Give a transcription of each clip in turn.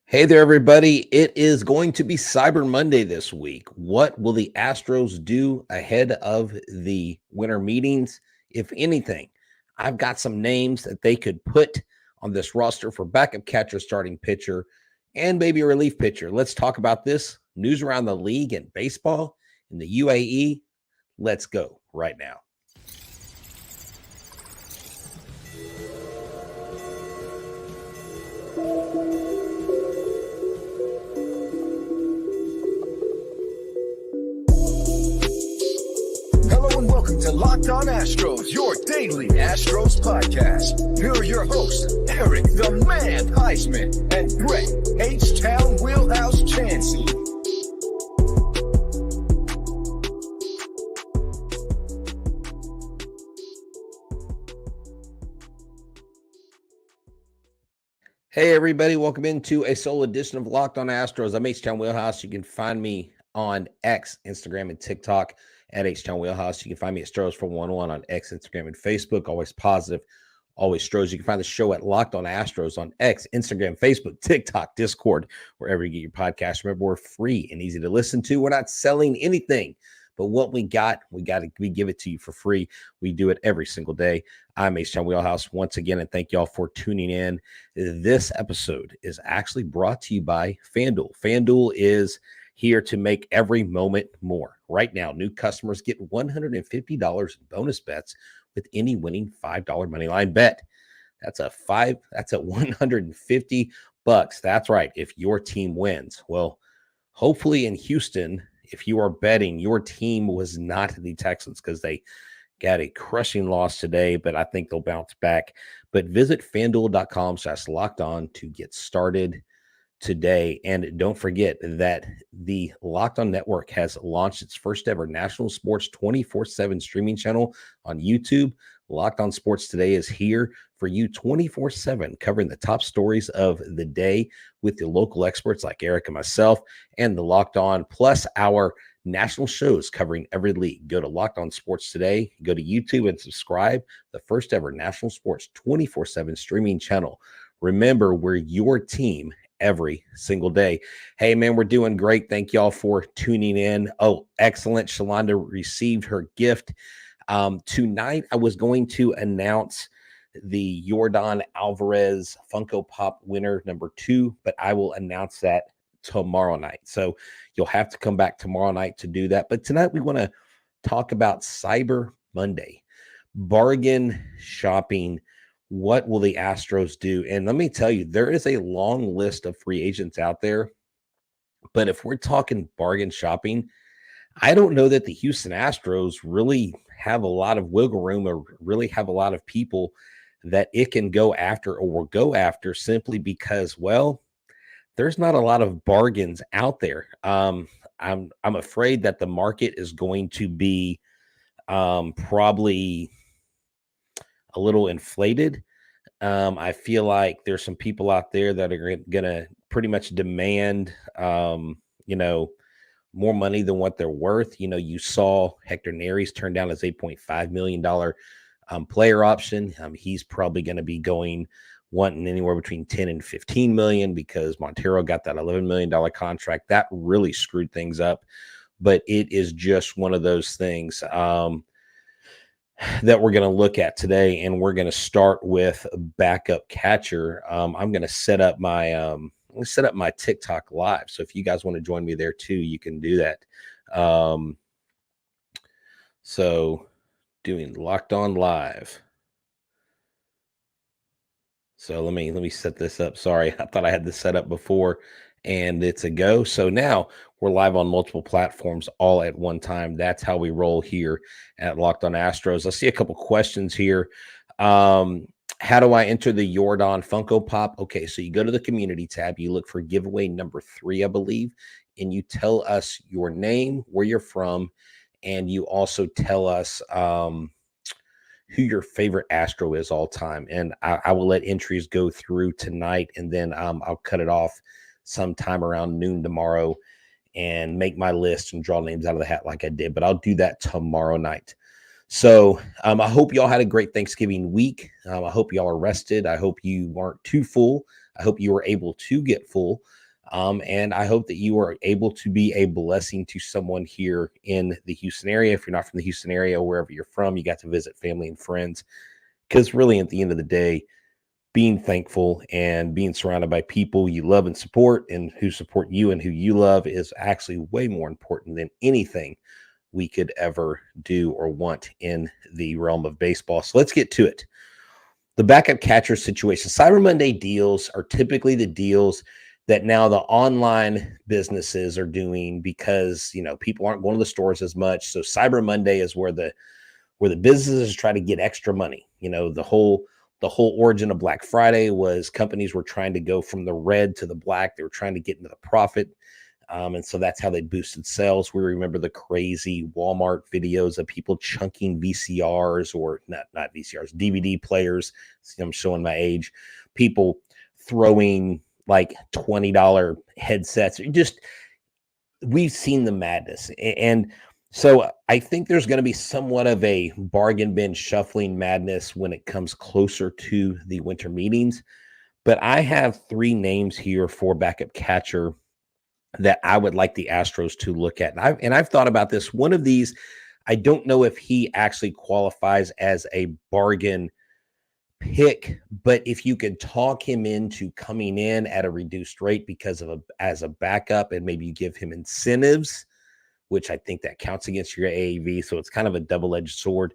Hey there, everybody. It is going to be Cyber Monday this week. What will the Astros do ahead of the winter meetings, if anything? I've got some names that they could put on this roster for backup catcher, starting pitcher, and maybe a relief pitcher. Let's talk about this news around the league and baseball in the UAE. Let's go right now. Hello and welcome to Locked On Astros, your daily Astros podcast. Here are your hosts, Eric the Man Huysman and Brett H-Town Wheelhouse Chancey. Hey, everybody. Welcome into a solo edition of Locked On Astros. I'm H-Town Wheelhouse. You can find me on X, Instagram, and TikTok at H-Town Wheelhouse. You can find me at Stros411 on X, Instagram, and Facebook. Always positive, always Stros. You can find the show at Locked On Astros on X, Instagram, Facebook, TikTok, Discord, wherever you get your podcast. Remember, we're free and easy to listen to. We're not selling anything, but what we give it to you for free. We do it every single day. I'm H-Town Wheelhouse once again, and thank y'all for tuning in. This episode is actually brought to you by FanDuel. FanDuel is here to make every moment more. Right now, new customers get $150 in bonus bets with any winning $5 moneyline bet. That's a 150 bucks. That's right. If your team wins, well, hopefully in Houston, if you are betting, your team was not the Texans because they got a crushing loss today, but I think they'll bounce back. But visit FanDuel.com/lockedon to get started today. And don't forget that the Locked On Network has launched its first ever national sports 24/7 streaming channel on YouTube. Locked On Sports Today is here for you 24/7, covering the top stories of the day with the local experts like Eric and myself, and the Locked On, plus our national shows covering every league. Go to Locked On Sports Today, go to YouTube and subscribe. The first ever national sports 24/7 streaming channel. Remember, we're your team every single day. Hey, man, we're doing great. Thank y'all for tuning in. Oh, excellent. Shalonda received her gift. Tonight, I was going to announce the Yordan Alvarez Funko Pop winner number 2, but I will announce that tomorrow night. So you'll have to come back tomorrow night to do that. But tonight, we want to talk about Cyber Monday, bargain shopping. What will the Astros do? And let me tell you, there is a long list of free agents out there. But if we're talking bargain shopping, I don't know that the Houston Astros really have a lot of wiggle room or really have a lot of people that it can go after or will go after, simply because, well, there's not a lot of bargains out there. I'm afraid that the market is going to be probably a little inflated. I feel like there's some people out there that are going to pretty much demand, more money than what they're worth. You saw Hector Neris turn down his $8.5 million player option. He's probably going to be wanting anywhere between 10 and 15 million because Montero got that $11 million contract. That really screwed things up. But it is just one of those things that we're going to look at today. And we're going to start with backup catcher. I'm going to set up my TikTok live. So if you guys want to join me there too, you can do that. So doing Locked On Live. So let me set this up. Sorry, I thought I had this set up before and it's a go. So now we're live on multiple platforms all at one time. That's how we roll here at Locked On Astros. I see a couple questions here. How do I enter the Yordan Funko Pop? Okay, so you go to the community tab, you look for giveaway number 3, I believe, and you tell us your name, where you're from, and you also tell us who your favorite Astro is all time. And I will let entries go through tonight, and then I'll cut it off sometime around noon tomorrow and make my list and draw names out of the hat like I did. But I'll do that tomorrow night. So I hope y'all had a great Thanksgiving week. I hope y'all are rested. I hope you weren't too full. I hope you are able to get full. And I hope that you are able to be a blessing to someone here in the Houston area. If you're not from the Houston area, wherever you're from, you got to visit family and friends. Because really, at the end of the day, being thankful and being surrounded by people you love and support and who support you and who you love is actually way more important than anything we could ever do or want in the realm of baseball. So let's get to it. The backup catcher situation. Cyber Monday deals are typically the deals that now the online businesses are doing because, people aren't going to the stores as much. So Cyber Monday is where the businesses try to get extra money. The whole origin of Black Friday was companies were trying to go from the red to the black. They were trying to get into the profit. And so that's how they boosted sales. We remember the crazy Walmart videos of people chunking VCRs or not VCRs, DVD players. See, I'm showing my age. People throwing like $20 headsets. We've seen the madness. And so I think there's going to be somewhat of a bargain bin shuffling madness when it comes closer to the winter meetings. But I have 3 names here for backup catcher that I would like the Astros to look at. And I've thought about this. One of these, I don't know if he actually qualifies as a bargain pick, but if you could talk him into coming in at a reduced rate as a backup, and maybe you give him incentives, which I think that counts against your AAV. So it's kind of a double-edged sword.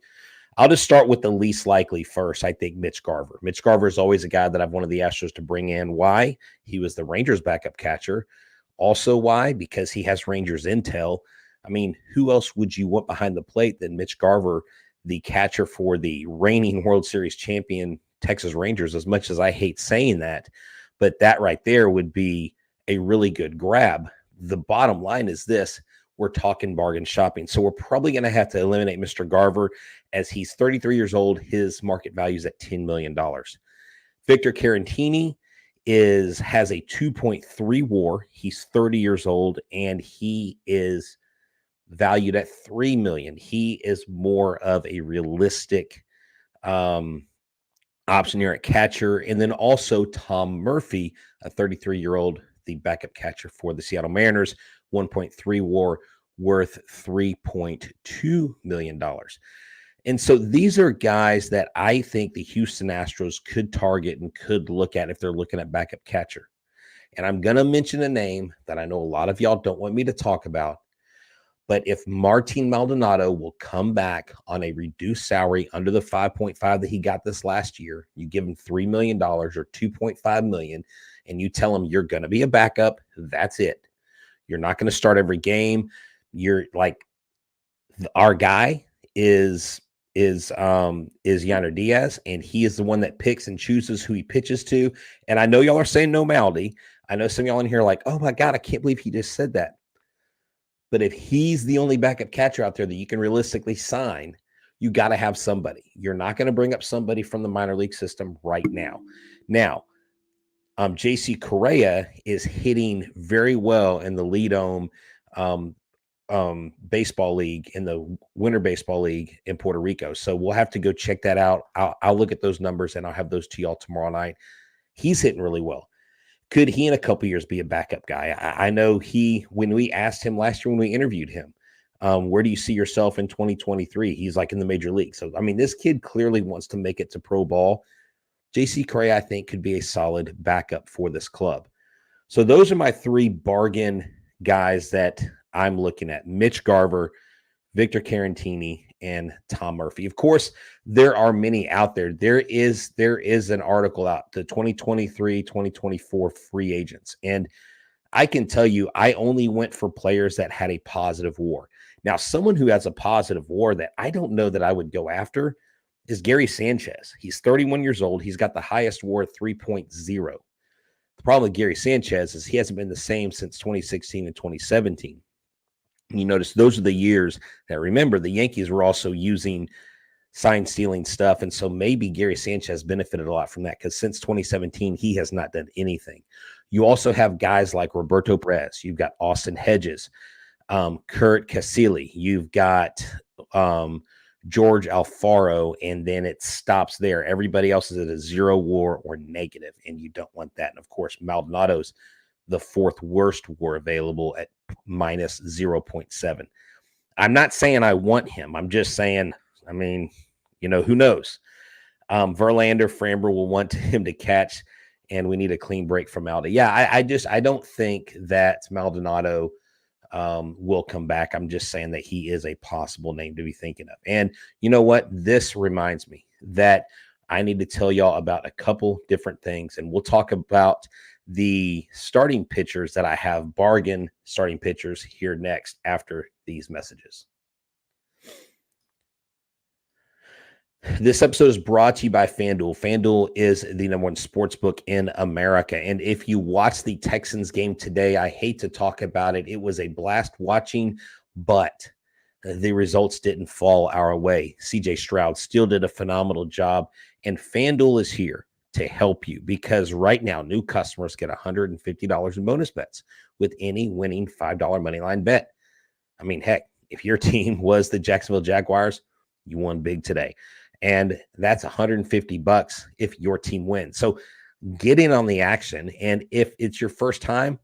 I'll just start with the least likely first. I think Mitch Garver. Mitch Garver is always a guy that I've wanted the Astros to bring in. Why? He was the Rangers backup catcher. Also, why? Because he has Rangers intel. I mean, who else would you want behind the plate than Mitch Garver, the catcher for the reigning World Series champion Texas Rangers, as much as I hate saying that, but that right there would be a really good grab. The bottom line is this: we're talking bargain shopping. So we're probably going to have to eliminate Mr. Garver as he's 33 years old. His market value is at $10 million. Victor Caratini has a 2.3 WAR. He's 30 years old and he is valued at $3 million. He is more of a realistic option here at catcher. And then also Tom Murphy, a 33-year-old, the backup catcher for the Seattle Mariners, 1.3 WAR, worth $3.2 million. And so these are guys that I think the Houston Astros could target and could look at if they're looking at backup catcher. And I'm going to mention a name that I know a lot of y'all don't want me to talk about. But if Martin Maldonado will come back on a reduced salary under the 5.5 that he got this last year, you give him $3 million or $2.5 million, and you tell him you're going to be a backup, that's it. You're not going to start every game. You're like, our guy is Yainer Diaz, and he is the one that picks and chooses who he pitches to. And I know y'all are saying no Maldi. I know some of y'all in here are like, oh my God, I can't believe he just said that. But if he's the only backup catcher out there that you can realistically sign, you got to have somebody. You're not going to bring up somebody from the minor league system right now. Now, JC Correa is hitting very well in the Lead-Ohm baseball league, in the Winter Baseball League in Puerto Rico. So we'll have to go check that out. I'll look at those numbers and I'll have those to y'all tomorrow night. He's hitting really well. Could he in a couple years be a backup guy? I know when we asked him last year when we interviewed him, where do you see yourself in 2023? He's like in the major league. So, I mean, this kid clearly wants to make it to pro ball. JC Correa, I think, could be a solid backup for this club. So those are my 3 bargain guys that I'm looking at: Mitch Garver, Victor Caratini, and Tom Murphy. Of course, there are many out there. There is an article out, the 2023, 2024 free agents. And I can tell you, I only went for players that had a positive WAR. Now, someone who has a positive WAR that I don't know that I would go after is Gary Sanchez. He's 31 years old. He's got the highest WAR, 3.0. The problem with Gary Sanchez is he hasn't been the same since 2016 and 2017. You notice those are the years that, remember, the Yankees were also using sign-stealing stuff, and so maybe Gary Sanchez benefited a lot from that, because since 2017, he has not done anything. You also have guys like Roberto Perez. You've got Austin Hedges, Kurt Casilli. You've got George Alfaro, and then it stops there. Everybody else is at a 0 WAR or negative, and you don't want that. And of course, Maldonado's the 4th worst WAR available at minus 0.7. I'm not saying I want him. I'm just saying, I mean, who knows? Verlander, Framber will want him to catch, and we need a clean break from Malda. Yeah, I don't think that Maldonado will come back. I'm just saying that he is a possible name to be thinking of. And you know what? This reminds me that I need to tell y'all about a couple different things, and we'll talk about the starting pitchers that I have, bargain starting pitchers, here next after these messages. This episode is brought to you by FanDuel. FanDuel is the #1 sports book in America. And if you watch the Texans game today, I hate to talk about it. It was a blast watching, but the results didn't fall our way. CJ Stroud still did a phenomenal job. And FanDuel is here to help you, because right now new customers get $150 in bonus bets with any winning $5 money line bet. I mean, heck, if your team was the Jacksonville Jaguars, you won big today. And that's $150 if your team wins. So get in on the action. And if it's your first time,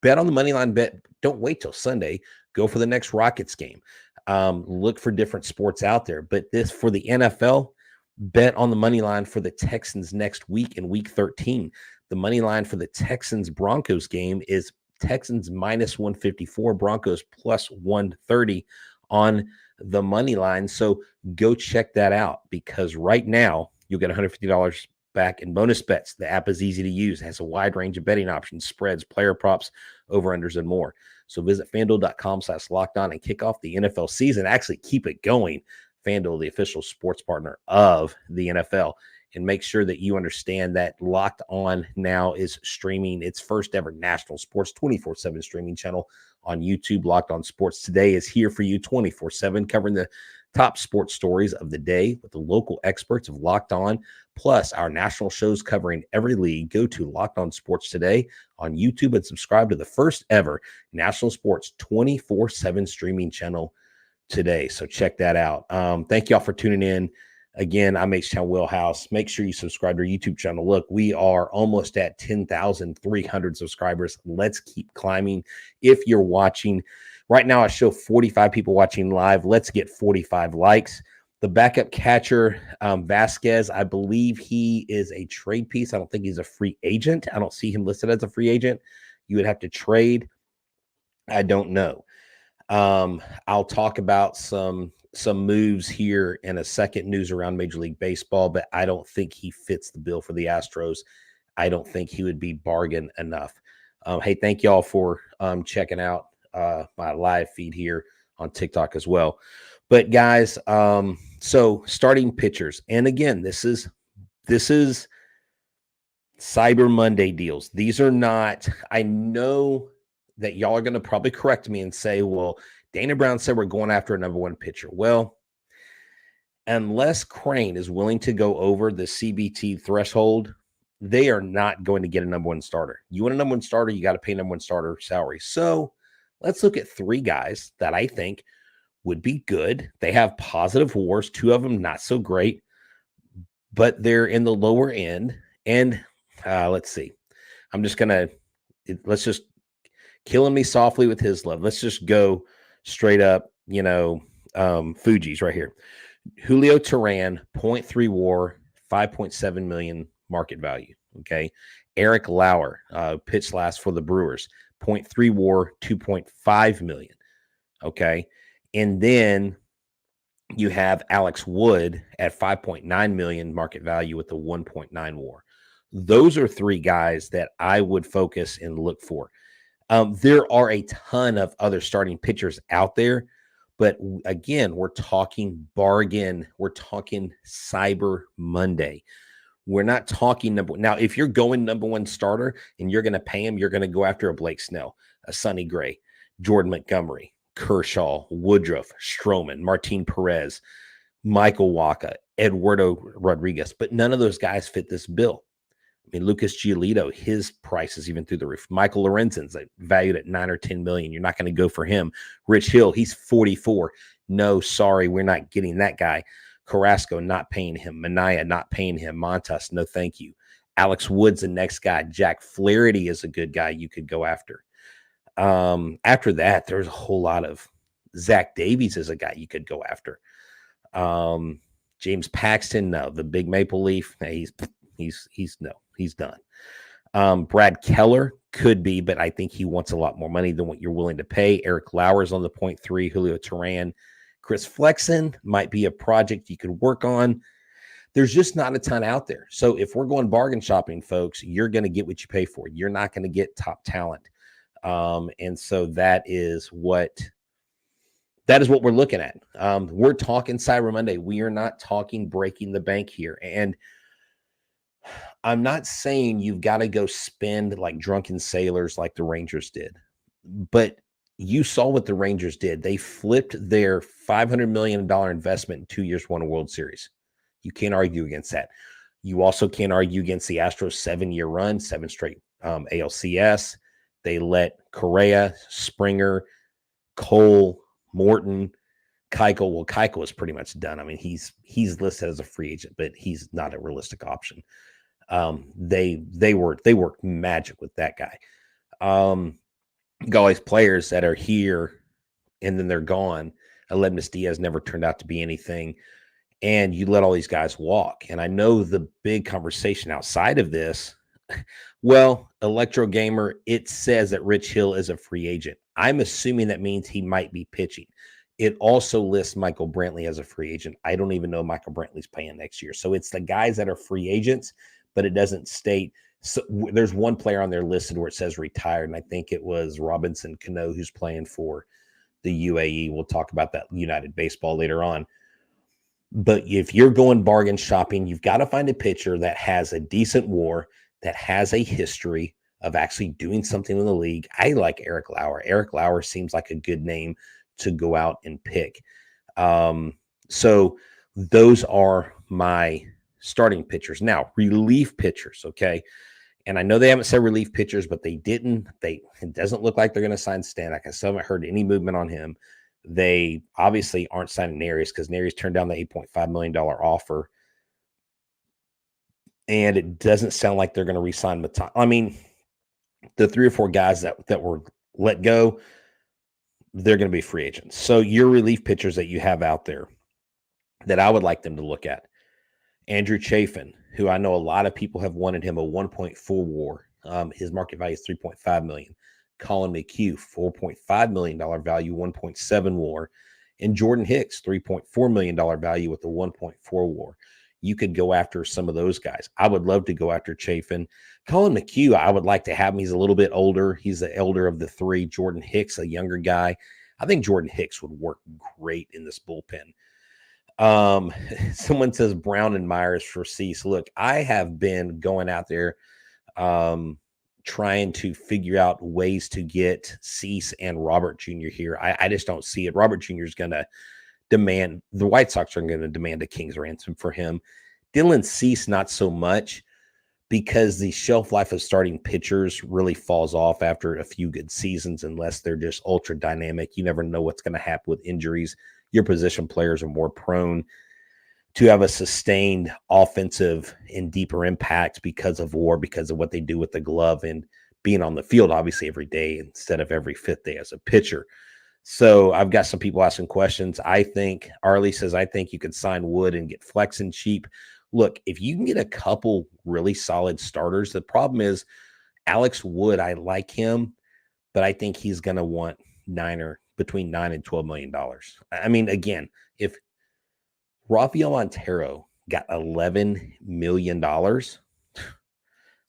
bet on the money line bet. Don't wait till Sunday. Go for the next Rockets game. Look for different sports out there. But this, for the NFL, bet on the money line for the Texans next week in week 13. The money line for the Texans-Broncos game is Texans minus 154, Broncos plus 130 on the money line. So go check that out, because right now you'll get $150 back in bonus bets. The app is easy to use, has a wide range of betting options, spreads, player props, over-unders, and more. So visit FanDuel.com/lockedon and kick off the NFL season. Actually, keep it going. FanDuel, the official sports partner of the NFL. And make sure that you understand that Locked On now is streaming its first ever national sports 24/7 streaming channel on YouTube. Locked On Sports Today is here for you 24/7, covering the top sports stories of the day with the local experts of Locked On, plus our national shows covering every league. Go to Locked On Sports Today on YouTube and subscribe to the first ever national sports 24/7 streaming channel today. So check that out. Thank y'all for tuning in. Again, I'm H-Town Wheelhouse. Make sure you subscribe to our YouTube channel. Look, we are almost at 10,300 subscribers. Let's keep climbing. If you're watching right now, I show 45 people watching live. Let's get 45 likes. The backup catcher, Vasquez, I believe he is a trade piece. I don't think he's a free agent. I don't see him listed as a free agent. You would have to trade. I don't know. I'll talk about some moves here in a second, news around Major League Baseball, but I don't think he fits the bill for the Astros. I don't think he would be bargain enough. Hey, thank y'all for checking out my live feed here on TikTok as well. But guys, so starting pitchers, and again, this is Cyber Monday deals. These are not, I know that y'all are going to probably correct me and say, well, Dana Brown said we're going after a #1 pitcher. Well, unless Crane is willing to go over the CBT threshold, they are not going to get a #1 starter. You want a #1 starter, you got to pay #1 starter salary. So let's look at 3 guys that I think would be good. They have positive WARs, 2 of them not so great, but they're in the lower end. And let's see. Let's just killing me softly with his love. Let's just go straight up, Fuji's right here. Julio Teheran, 0.3 WAR, 5.7 million market value. Okay. Eric Lauer, pitched last for the Brewers, 0.3 WAR, 2.5 million. Okay. And then you have Alex Wood at 5.9 million market value with the 1.9 WAR. Those are 3 guys that I would focus and look for. There are a ton of other starting pitchers out there, but again, we're talking bargain. We're talking Cyber Monday. We're not talking now. If you're going #1 starter and you're going to pay him, you're going to go after a Blake Snell, a Sonny Gray, Jordan Montgomery, Kershaw, Woodruff, Stroman, Martin Perez, Michael Wacha, Eduardo Rodriguez, but none of those guys fit this bill. I mean, Lucas Giolito, his price is even through the roof. Michael Lorenzen's valued at $9 or $10 million. You're not going to go for him. Rich Hill, he's 44. No, sorry, we're not getting that guy. Carrasco, not paying him. Minaya, not paying him. Montas, no thank you. Alex Wood's the next guy. Jack Flaherty is a good guy you could go after. After that, there's a whole lot of Zach Davies is a guy you could go after. James Paxton, no. The big Maple Leaf, he's done. Brad Keller could be, but I think he wants a lot more money than what you're willing to pay. Eric Lauer's on the 0.3, Julio Teheran. Chris Flexen might be a project you could work on. There's just not a ton out there. So if we're going bargain shopping, folks, you're going to get what you pay for. You're not going to get top talent. And so that is what we're looking at. We're talking Cyber Monday. We are not talking breaking the bank here. And I'm not saying you've got to go spend like drunken sailors like the Rangers did, but you saw what the Rangers did. They flipped their $500 million investment in 2 years, won a World Series. You can't argue against that. You also can't argue against the Astros 7-year run, 7 straight ALCS. They let Correa, Springer, Cole, Morton, Keuchel. Well, Keuchel is pretty much done. I mean, he's listed as a free agent, but he's not a realistic option. They worked magic with that guy. Got all these players that are here and then they're gone. Aledmus Diaz never turned out to be anything. And you let all these guys walk. And I know the big conversation outside of this, well, Electro Gamer, it says that Rich Hill is a free agent. I'm assuming that means he might be pitching. It also lists Michael Brantley as a free agent. I don't even know Michael Brantley's paying next year. So it's the guys that are free agents, but it doesn't state. So there's one player on there listed where it says retired, and I think it was Robinson Cano who's playing for the UAE. We'll talk about that United Baseball later on. But if you're going bargain shopping, you've got to find a pitcher that has a decent WAR, that has a history of actually doing something in the league. I like Eric Lauer. Eric Lauer seems like a good name to go out and pick. So those are my starting pitchers. Now, relief pitchers, okay? And I know they haven't said relief pitchers, but it doesn't look like they're going to sign Stanek. I still haven't heard any movement on him. They obviously aren't signing Neris because Neris turned down the $8.5 million offer. And it doesn't sound like they're going to re-sign Matan. I mean, the 3 or 4 guys that were let go, they're going to be free agents. So your relief pitchers that you have out there that I would like them to look at. Andrew Chafin, who I know a lot of people have wanted him a 1.4 WAR. His market value is $3.5 million. Colin McHugh, $4.5 million value, 1.7 WAR. And Jordan Hicks, $3.4 million value with a 1.4 WAR. You could go after some of those guys. I would love to go after Chafin. Colin McHugh, I would like to have him. He's a little bit older. He's the elder of the 3. Jordan Hicks, a younger guy. I think Jordan Hicks would work great in this bullpen. Someone says Brown and Myers for Cease. Look, I have been going out there trying to figure out ways to get Cease and Robert Jr. here. I just don't see it. Robert Jr. is going to demand, the White Sox are going to demand a king's ransom for him. Dylan Cease, not so much, because the shelf life of starting pitchers really falls off after a few good seasons unless they're just ultra dynamic. You never know what's going to happen with injuries. Your position players are more prone to have a sustained offensive and deeper impact because of WAR, because of what they do with the glove and being on the field, obviously, every day instead of every 5th day as a pitcher. So I've got some people asking questions. I think Arlie says, I think you could sign Wood and get Flexen cheap. Look, if you can get a couple really solid starters, the problem is Alex Wood, I like him, but I think he's going to want between $9 and $12 million. I mean, again, if Rafael Montero got $11 million,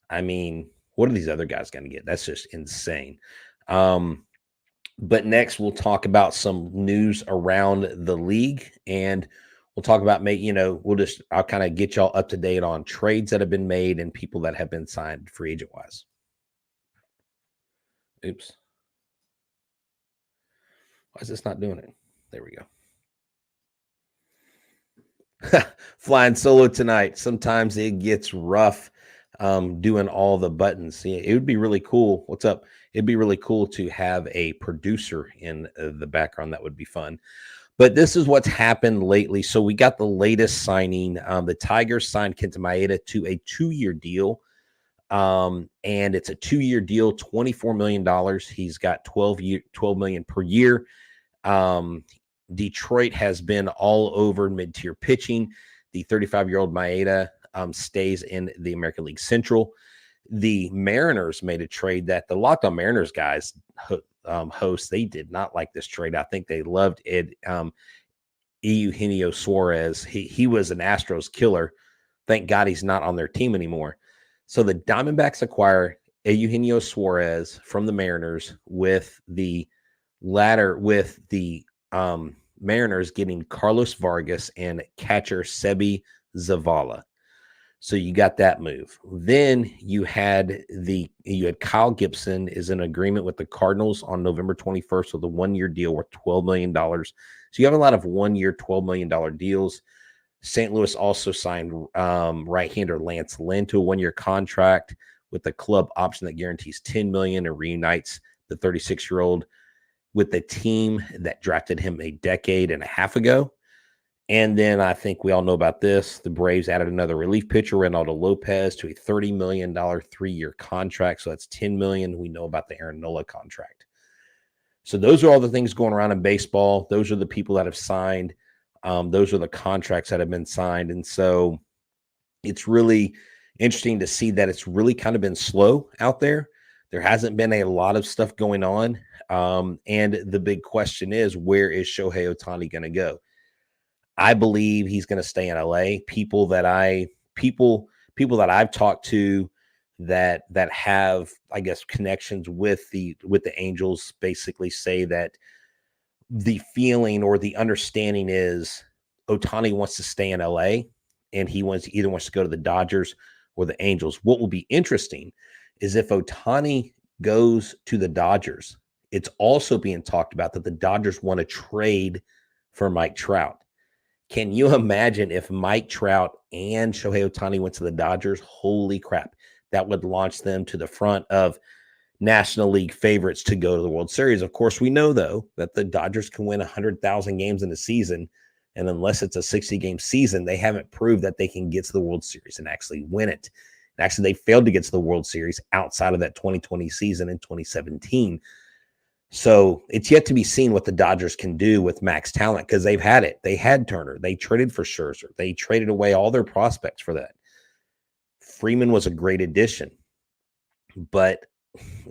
I mean, what are these other guys going to get? That's just insane. But next, we'll talk about some news around the league, and we'll talk about, I'll kind of get y'all up to date on trades that have been made and people that have been signed free agent wise. Oops. Why is this not doing it? There we go. Flying solo tonight. Sometimes it gets rough doing all the buttons. Yeah, it would be really cool. What's up? It'd be really cool to have a producer in the background. That would be fun. But this is what's happened lately. So we got the latest signing. The Tigers signed Kenta Maeda to a 2-year deal. And it's a 2-year deal, $24 million. He's got $12 million per year. Detroit has been all over mid-tier pitching. The 35-year-old Maeda stays in the American League Central. The Mariners made a trade that the Locked On Mariners guys host. They did not like this trade. I think they loved it. Eugenio Suarez. He was an Astros killer. Thank God he's not on their team anymore. So the Diamondbacks acquire Eugenio Suarez from the Mariners with the Mariners getting Carlos Vargas and catcher Sebi Zavala. So you got that move. Then you had Kyle Gibson is in agreement with the Cardinals on November 21st with a 1-year deal worth $12 million. So you have a lot of 1-year, $12 million deals. St. Louis also signed right-hander Lance Lynn to a 1-year contract with a club option that guarantees $10 million and reunites the 36-year-old with the team that drafted him a decade and a half ago. And then I think we all know about this. The Braves added another relief pitcher, Reynaldo Lopez, to a $30 million 3-year contract. So that's $10 million. We know about the Aaron Nola contract. So those are all the things going around in baseball. Those are the people that have signed. Those are the contracts that have been signed. And so it's really interesting to see that it's really kind of been slow out there. There hasn't been a lot of stuff going on. And the big question is, where is Shohei Ohtani going to go? I believe he's going to stay in LA. People that I've talked to that have, I guess, connections with the Angels basically say that the feeling or the understanding is Ohtani wants to stay in LA and he either wants to go to the Dodgers or the Angels. What will be interesting is if Ohtani goes to the Dodgers, it's also being talked about that the Dodgers want to trade for Mike Trout. Can you imagine if Mike Trout and Shohei Ohtani went to the Dodgers? Holy crap. That would launch them to the front of National League favorites to go to the World Series. Of course, we know, though, that the Dodgers can win 100,000 games in a season. And unless it's a 60-game season, they haven't proved that they can get to the World Series and actually win it. And actually, they failed to get to the World Series outside of that 2020 season in 2017. So it's yet to be seen what the Dodgers can do with max talent because they've had it. They had Turner. They traded for Scherzer. They traded away all their prospects for that. Freeman was a great addition. But,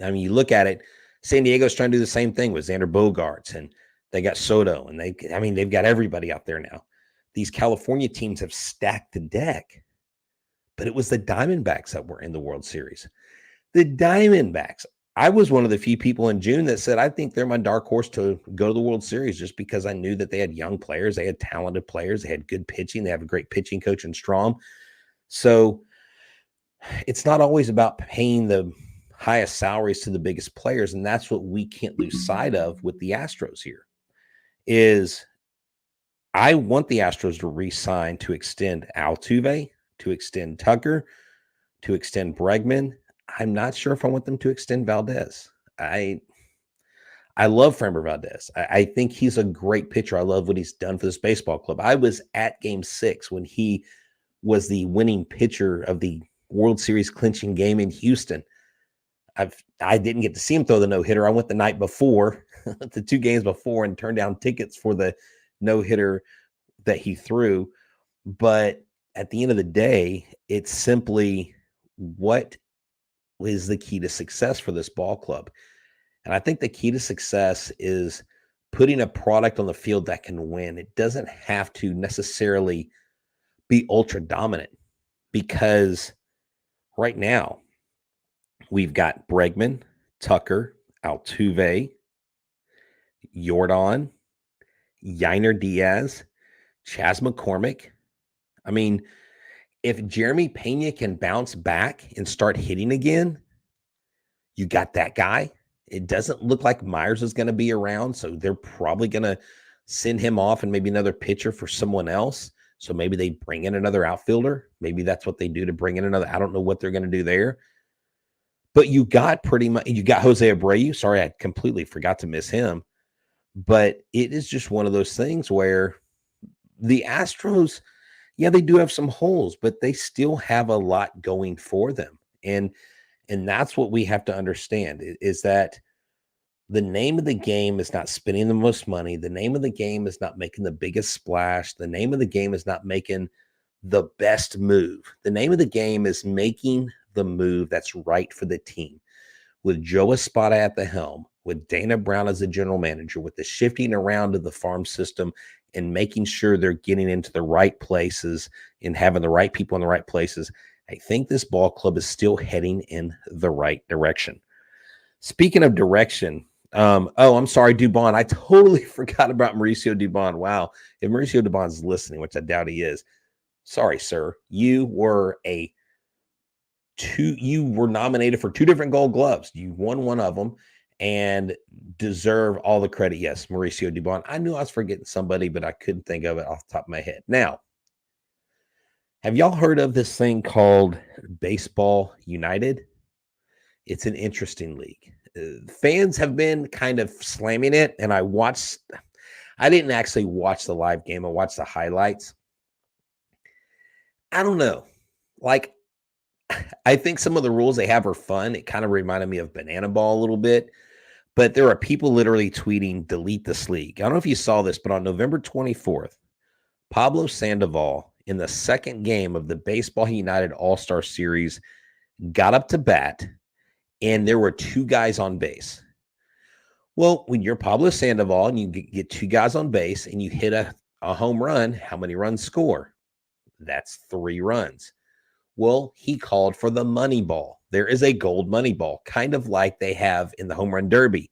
I mean, you look at it, San Diego's trying to do the same thing with Xander Bogaerts, and they got Soto, and they've got everybody out there now. These California teams have stacked the deck. But it was the Diamondbacks that were in the World Series. The Diamondbacks. I was one of the few people in June that said, I think they're my dark horse to go to the World Series just because I knew that they had young players. They had talented players. They had good pitching. They have a great pitching coach in Strom. So it's not always about paying the highest salaries to the biggest players. And that's what we can't lose sight of with the Astros here is I want the Astros to re-sign to extend Altuve, to extend Tucker, to extend Bregman. I'm not sure if I want them to extend Valdez. I love Framber Valdez. I think he's a great pitcher. I love what he's done for this baseball club. I was at Game 6 when he was the winning pitcher of the World Series clinching game in Houston. I didn't get to see him throw the no-hitter. I went the night before, the 2 games before, and turned down tickets for the no-hitter that he threw. But at the end of the day, it's simply what is the key to success for this ball club. And I think the key to success is putting a product on the field that can win. It doesn't have to necessarily be ultra dominant because right now we've got Bregman, Tucker, Altuve, Yordan, Yainer Diaz, Chas McCormick. I mean, if Jeremy Pena can bounce back and start hitting again, you got that guy. It doesn't look like Myers is going to be around, so they're probably going to send him off and maybe another pitcher for someone else. So maybe they bring in another outfielder. Maybe that's what they do to bring in another. I don't know what they're going to do there. But you got Jose Abreu. Sorry, I completely forgot to miss him. But it is just one of those things where the Astros, yeah, they do have some holes, but they still have a lot going for them. And that's what we have to understand is that the name of the game is not spending the most money. The name of the game is not making the biggest splash. The name of the game is not making the best move. The name of the game is making the move that's right for the team. With Joe Espada at the helm, with Dana Brown as the general manager, with the shifting around of the farm system and making sure they're getting into the right places and having the right people in the right places, I think this ball club is still heading in the right direction. Speaking of direction, I'm sorry, Dubon. I totally forgot about Mauricio Dubon. Wow. If Mauricio Dubon is listening, which I doubt he is, sorry, sir. You were nominated for 2 different Gold Gloves. You won one of them and deserve all the credit. Yes, Mauricio Dubon. I knew I was forgetting somebody, but I couldn't think of it off the top of my head. Now, have y'all heard of this thing called Baseball United? It's an interesting league. Fans have been kind of slamming it, and I didn't actually watch the live game. I watched the highlights. I don't know. Like, I think some of the rules they have are fun. It kind of reminded me of Banana Ball a little bit, but there are people literally tweeting, delete this league. I don't know if you saw this, but on November 24th, Pablo Sandoval in the second game of the Baseball United All-Star Series got up to bat, and there were 2 guys on base. Well, when you're Pablo Sandoval and you get 2 guys on base and you hit a home run, how many runs score? That's 3 runs. Well, he called for the money ball. There is a gold money ball, kind of like they have in the home run derby.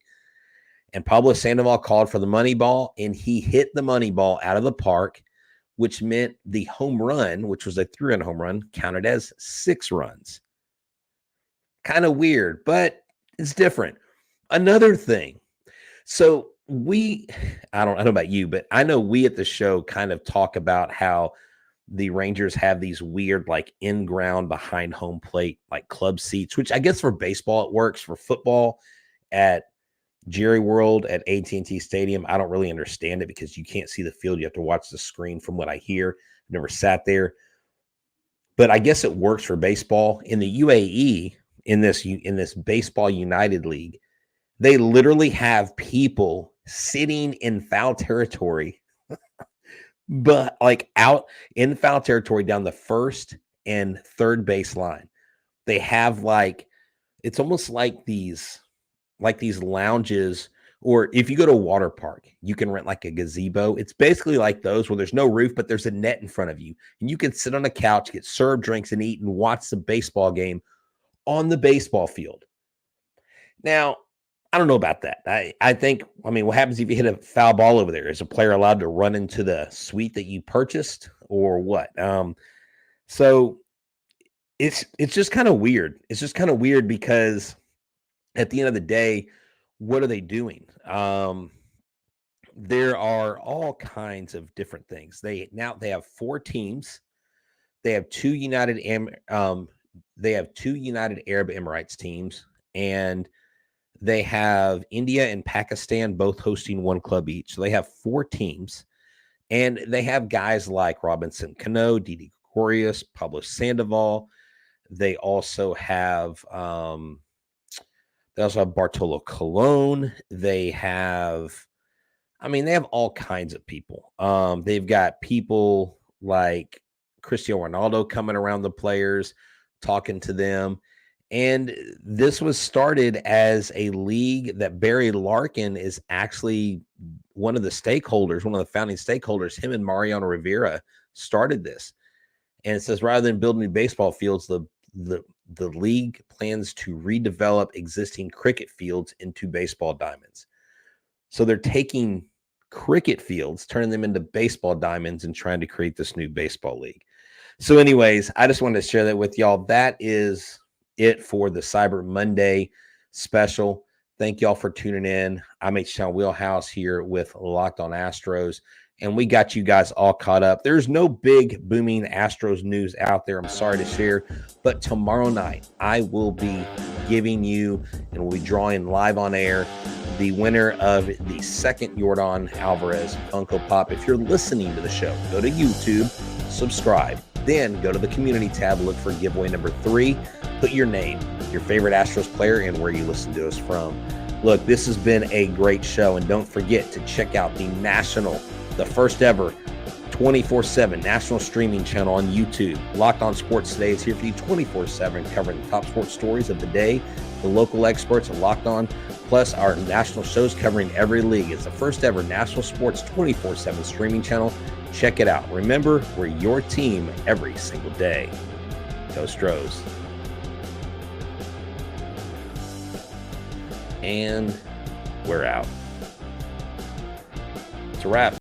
And Pablo Sandoval called for the money ball, and he hit the money ball out of the park, which meant the home run, which was a 3-run home run, counted as 6 runs. Kind of weird, but it's different. Another thing. So I don't know about you, but I know we at the show kind of talk about how the Rangers have these weird, like in-ground behind home plate, like club seats, which I guess for baseball, it works. For football at Jerry World at AT&T Stadium, I don't really understand it because you can't see the field. You have to watch the screen from what I hear. I've never sat there, but I guess it works for baseball. In the UAE, in this Baseball United League, they literally have people sitting in foul territory, but like out in foul territory down the first and third base line. They have it's almost like these lounges, or if you go to a water park, you can rent like a gazebo. It's basically like those where there's no roof, but there's a net in front of you, and you can sit on a couch, get served drinks and eat and watch the baseball game on the baseball field. Now, I don't know about that. I think, what happens if you hit a foul ball over there? Is a player allowed to run into the suite that you purchased or what? So it's just kind of weird. It's just kind of weird because at the end of the day, what are they doing? There are all kinds of different things. They have 4 teams. They have 2 United Arab Emirates teams, and they have India and Pakistan both hosting 1 club each. So they have 4 teams, and they have guys like Robinson Cano, Didi Gregorius, Pablo Sandoval. They also have Bartolo Colon. They have all kinds of people. They've got people like Cristiano Ronaldo coming around the players, talking to them. And this was started as a league that Barry Larkin is actually one of the stakeholders, one of the founding stakeholders. Him and Mariano Rivera started this. And it says rather than building new baseball fields, the league plans to redevelop existing cricket fields into baseball diamonds. So they're taking cricket fields, turning them into baseball diamonds, and trying to create this new baseball league. So anyways, I just wanted to share that with y'all. That is it for the Cyber Monday special. Thank y'all for tuning in. I'm H-Town Wheelhouse here with Locked on Astros, and we got you guys all caught up. There's no big booming Astros news out there, I'm sorry to share, but tomorrow night I will be giving you, and we'll be drawing live on air the winner of the second Yordan Alvarez Funko Pop. If you're listening to the show, go to YouTube, subscribe, then go to the community tab, look for giveaway number 3, put your name, your favorite Astros player, and where you listen to us from. Look, this has been a great show, and don't forget to check out the first ever 24/7 national streaming channel on YouTube. Locked On Sports Today is here for you 24/7, covering the top sports stories of the day, the local experts are Locked On, plus our national shows covering every league. It's the first ever national sports 24/7 streaming channel. Check it out. Remember, we're your team every single day. Go Astros. And we're out. It's a wrap.